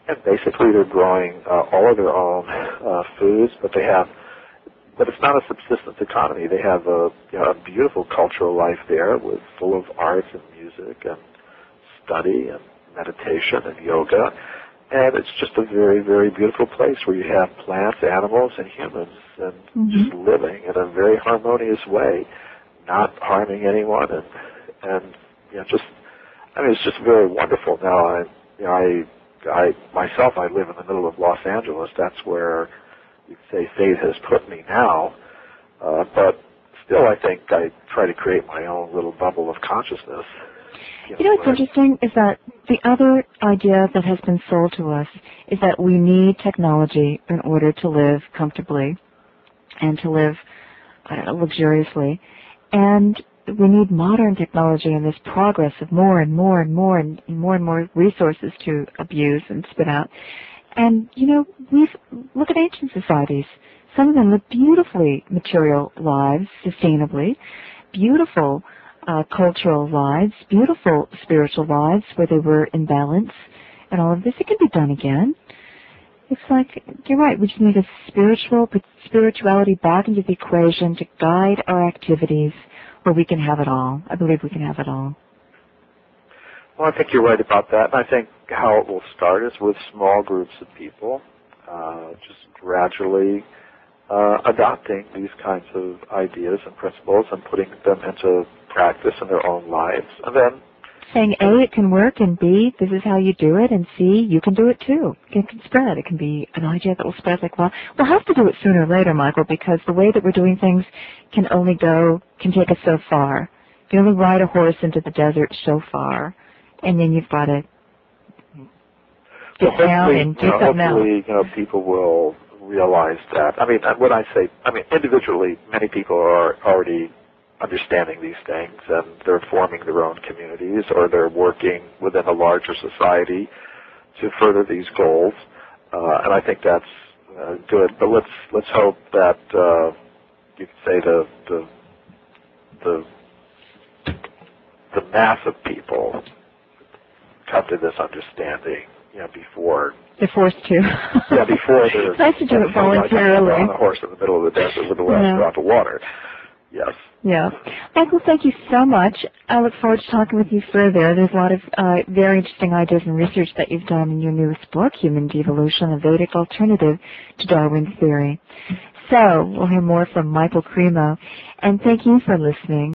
And basically they're growing all of their own foods, but it's not a subsistence economy. They have a beautiful cultural life there full of arts and music and study and meditation and yoga. And it's just a very, very beautiful place where you have plants, animals, and humans and just living in a very harmonious way, not harming anyone, and it's just very wonderful. Now, I myself live in the middle of Los Angeles. That's where you'd say fate has put me now, but still, I think I try to create my own little bubble of consciousness. What's interesting is that the other idea that has been sold to us is that we need technology in order to live comfortably and to live luxuriously. And we need modern technology and this progress of more and more and more and more and more resources to abuse and spit out. And, look at ancient societies. Some of them live beautifully material lives, sustainably, beautiful cultural lives, beautiful spiritual lives where they were in balance, and all of this. It can be done again. It's like, you're right, we just need a spirituality back into the equation to guide our activities where we can have it all. I believe we can have it all. Well, I think you're right about that. And I think how it will start is with small groups of people, just gradually adopting these kinds of ideas and principles and putting them into practice in their own lives. And then saying, A, it can work, and B, this is how you do it, and C, you can do it too. It can spread. It can be an idea that will spread like, well, we'll have to do it sooner or later, Michael, because the way that we're doing things can take us so far. You can only ride a horse into the desert so far, and then you've got to get down and do something else. Hopefully, people will realize that. I mean, when I say, individually, many people are already understanding these things, and they're forming their own communities, or they're working within a larger society to further these goals. And I think that's good. But let's hope that you could say the mass of people come to this understanding, before they're forced to. Before they're it's nice to do it voluntarily. On a horse in the middle of the desert with the last drop of water. Yes. Yeah. Michael, thank you so much. I look forward to talking with you further. There's a lot of very interesting ideas and research that you've done in your newest book, Human Devolution, a Vedic Alternative to Darwin's Theory. So we'll hear more from Michael Cremo. And thank you for listening.